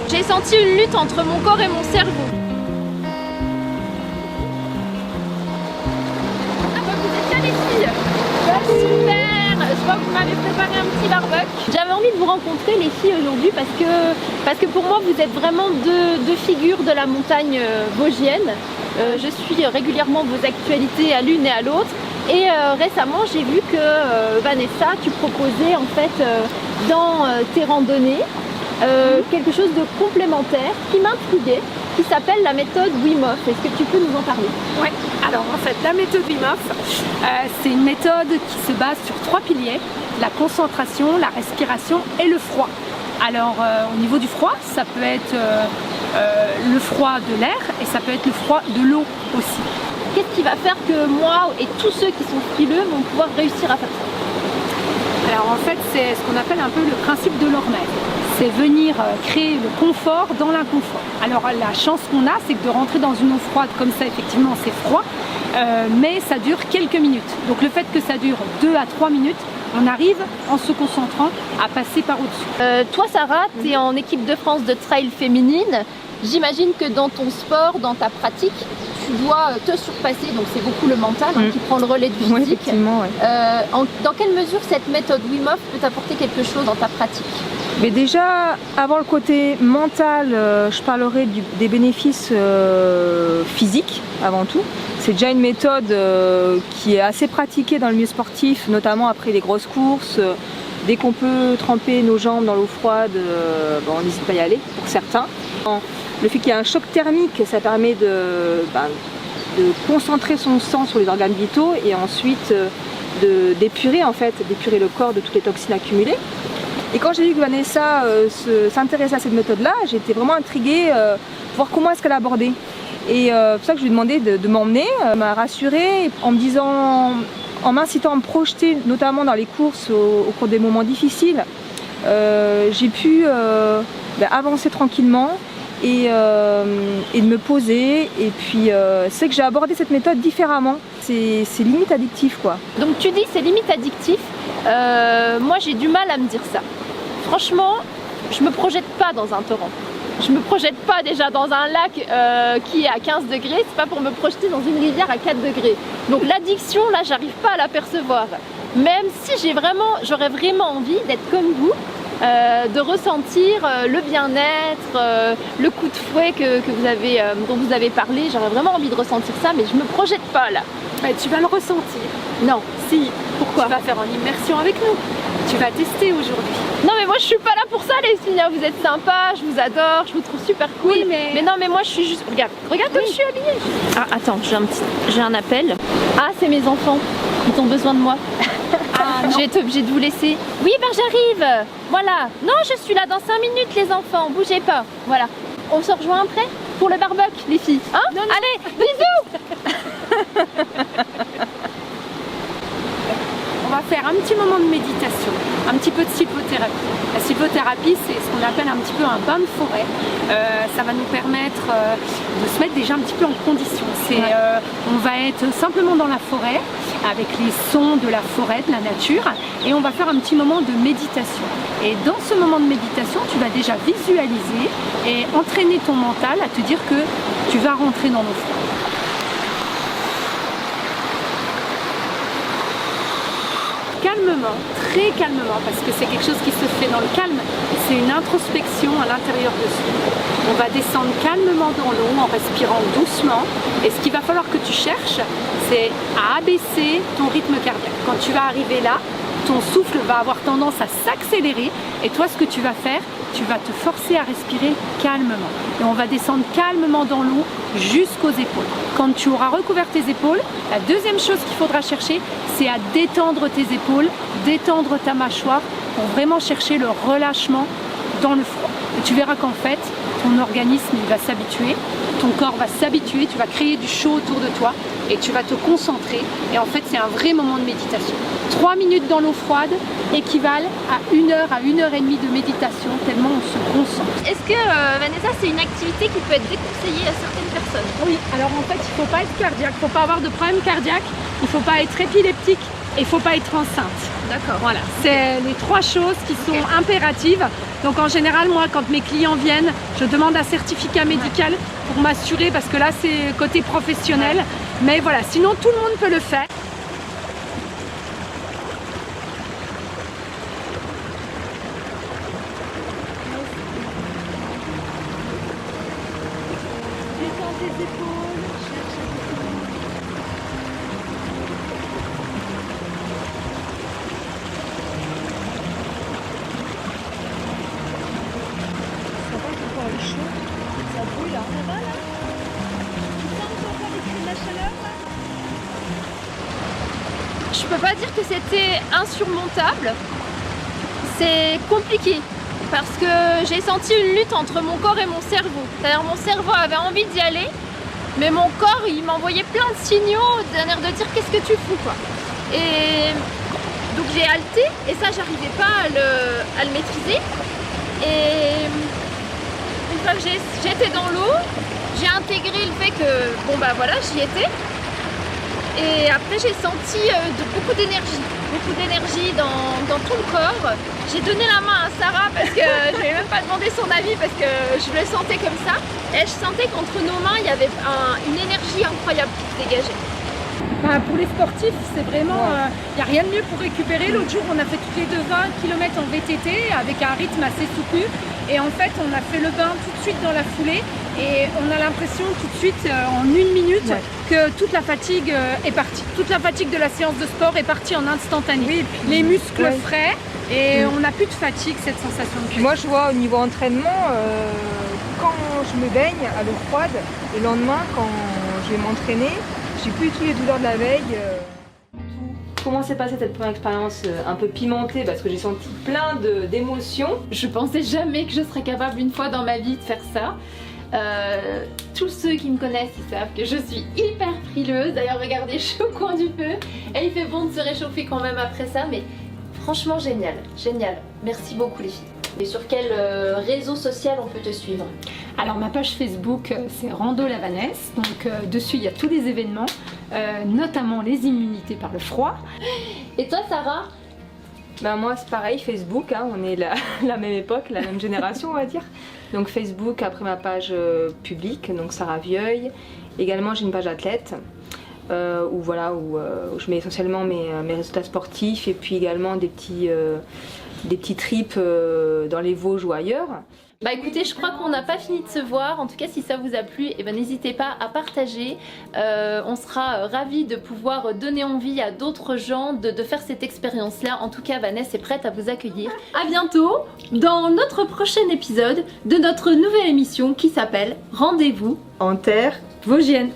J'ai senti une lutte entre mon corps et mon cerveau. Ah bah vous êtes là les filles. Super. Je vois que vous m'avez préparé un petit barbecue. J'avais envie de vous rencontrer les filles aujourd'hui parce que pour moi vous êtes vraiment deux figures de la montagne vosgienne. Je suis régulièrement vos actualités à l'une et à l'autre. Et récemment j'ai vu que Vanessa, tu proposais en fait dans tes randonnées quelque chose de complémentaire qui m'intriguait, qui s'appelle la méthode Wim Hof. Est-ce que tu peux nous en parler? Oui, alors en fait la méthode Wim Hof, c'est une méthode qui se base sur 3 piliers, la concentration, la respiration et le froid. Alors au niveau du froid, ça peut être le froid de l'air et ça peut être le froid de l'eau aussi. Qu'est-ce qui va faire que moi et tous ceux qui sont frileux vont pouvoir réussir à faire ça? Alors en fait c'est ce qu'on appelle un peu le principe de l'hormèse. C'est venir créer le confort dans l'inconfort. Alors la chance qu'on a, c'est que de rentrer dans une eau froide comme ça, effectivement c'est froid, mais ça dure quelques minutes. Donc le fait que ça dure 2 à 3 minutes, on arrive en se concentrant à passer par au-dessus. Toi Sarah, tu es en équipe de France de trail féminine. J'imagine que dans ton sport, dans ta pratique, tu dois te surpasser, donc c'est beaucoup le mental qui prend le relais du physique. Oui, effectivement, ouais. Dans quelle mesure cette méthode Wim Hof peut t'apporter quelque chose dans ta pratique? Mais déjà, avant le côté mental, je parlerai des bénéfices physiques avant tout. C'est déjà une méthode qui est assez pratiquée dans le milieu sportif, notamment après les grosses courses. Dès qu'on peut tremper nos jambes dans l'eau froide, on n'hésite pas à y aller pour certains. Le fait qu'il y ait un choc thermique, ça permet de concentrer son sang sur les organes vitaux et ensuite d'épurer le corps de toutes les toxines accumulées. Et quand j'ai vu que Vanessa s'intéressait à cette méthode-là, j'étais vraiment intriguée pour voir comment est-ce qu'elle abordait. Et c'est pour ça que je lui ai demandé de m'emmener, elle m'a rassurée en me disant, en m'incitant à me projeter, notamment dans les courses au cours des moments difficiles, j'ai pu avancer tranquillement et de me poser. Et puis c'est que j'ai abordé cette méthode différemment. C'est limite addictif quoi. Donc tu dis c'est limite addictif. Moi j'ai du mal à me dire ça. Franchement, je me projette pas dans un torrent. Je me projette pas déjà dans un lac qui est à 15 degrés, c'est pas pour me projeter dans une rivière à 4 degrés. Donc l'addiction là, j'arrive pas à l'apercevoir. Même si j'aurais vraiment envie d'être comme vous, de ressentir le bien-être, le coup de fouet dont vous avez parlé. J'aurais vraiment envie de ressentir ça, mais je me projette pas là. Tu vas le ressentir. Non. Si. Pourquoi? Tu vas faire en immersion avec nous. Tu vas tester aujourd'hui. Non mais moi je suis pas là pour ça les filles, vous êtes sympas, je vous adore, je vous trouve super cool. Oui, mais non mais moi je suis juste... Regarde comme je suis habillée. Ah attends, j'ai un appel. Ah c'est mes enfants, ils ont besoin de moi. Je vais être obligée de vous laisser. Oui ben j'arrive. Voilà. Non je suis là dans 5 minutes les enfants, bougez pas. Voilà. On se rejoint après pour le barbecue les filles. Hein? Non. Allez, bisous. On va faire un petit moment de méditation, un petit peu de sylvothérapie. La sylvothérapie, c'est ce qu'on appelle un petit peu un bain de forêt. Ça va nous permettre de se mettre déjà un petit peu en condition. On va être simplement dans la forêt, avec les sons de la forêt, de la nature, et on va faire un petit moment de méditation. Et dans ce moment de méditation, tu vas déjà visualiser et entraîner ton mental à te dire que tu vas rentrer dans l'eau froide. Calmement, très calmement, parce que c'est quelque chose qui se fait dans le calme, c'est une introspection à l'intérieur de soi. On va descendre calmement dans l'eau en respirant doucement, et ce qu'il va falloir que tu cherches, c'est à abaisser ton rythme cardiaque. Quand tu vas arriver là, ton souffle va avoir tendance à s'accélérer, et toi ce que tu vas faire, tu vas te forcer à respirer calmement. Et on va descendre calmement dans l'eau jusqu'aux épaules. Quand tu auras recouvert tes épaules, la deuxième chose qu'il faudra chercher, c'est à détendre tes épaules, détendre ta mâchoire pour vraiment chercher le relâchement dans le froid. Et tu verras qu'en fait, ton organisme il va s'habituer, ton corps va s'habituer, tu vas créer du chaud autour de toi et tu vas te concentrer. Et en fait, c'est un vrai moment de méditation. 3 minutes dans l'eau froide équivalent à 1 heure à 1 heure et demie de méditation, tellement on se concentre. Est-ce que, Vanessa, c'est une activité qui peut être déconseillée à certaines personnes? Oui, alors en fait, il ne faut pas être cardiaque, il ne faut pas avoir de problème cardiaque, il ne faut pas être épileptique, et il ne faut pas être enceinte. D'accord. Voilà, c'est les 3 choses qui sont impératives. Donc en général, moi, quand mes clients viennent, je demande un certificat médical pour m'assurer, parce que là, c'est côté professionnel. Mais voilà, sinon, tout le monde peut le faire. Détends tes épaules, cherche un peu. Je peux pas dire que c'était insurmontable, c'est compliqué parce que j'ai senti une lutte entre mon corps et mon cerveau. C'est-à-dire mon cerveau avait envie d'y aller, mais mon corps il m'envoyait plein de signaux d'un air de dire qu'est-ce que tu fous quoi. Et donc j'ai halté et ça j'arrivais pas à le maîtriser. Et une fois que j'étais dans l'eau, j'ai intégré le fait que bon bah voilà j'y étais. Et après j'ai senti beaucoup d'énergie dans tout le corps. J'ai donné la main à Sarah parce que je n'avais même pas demandé son avis parce que je le sentais comme ça. Et je sentais qu'entre nos mains il y avait une énergie incroyable qui se dégageait. Pour les sportifs, c'est vraiment, il n'y a rien de mieux pour récupérer. L'autre jour, on a fait toutes les 20 km en VTT avec un rythme assez soutenu. Et en fait, on a fait le bain tout de suite dans la foulée. Et on a l'impression tout de suite, en 1 minute, que toute la fatigue est partie. Toute la fatigue de la séance de sport est partie en instantané. Oui, les muscles frais et on n'a plus de fatigue, cette sensation de cul. Moi, je vois au niveau entraînement, quand je me baigne à l'eau froide, le lendemain, quand je vais m'entraîner, j'ai plus tous les douleurs de la veille. Comment s'est passée cette première expérience un peu pimentée parce que j'ai senti plein d'émotions. Je pensais jamais que je serais capable une fois dans ma vie de faire ça. Tous ceux qui me connaissent ils savent que je suis hyper frileuse. D'ailleurs regardez, je suis au coin du feu et il fait bon de se réchauffer quand même après ça. Mais franchement génial, génial. Merci beaucoup les filles. Et sur quel réseau social on peut te suivre? Alors ma page Facebook c'est Rando La Vanesse, donc dessus il y a tous les événements, notamment les immunités par le froid. Et toi Sarah? Ben moi c'est pareil, Facebook, hein, on est la même époque, la même génération on va dire. Donc Facebook, après ma page publique, donc Sarah Vieuil. Également j'ai une page athlète où je mets essentiellement mes résultats sportifs et puis également des petits trips dans les Vosges ou ailleurs. Bah écoutez, je crois qu'on n'a pas fini de se voir. En tout cas, si ça vous a plu, eh ben, n'hésitez pas à partager. On sera ravis de pouvoir donner envie à d'autres gens de faire cette expérience-là. En tout cas, Vanessa est prête à vous accueillir. À bientôt dans notre prochain épisode de notre nouvelle émission qui s'appelle Rendez-vous En terre Vosgienne.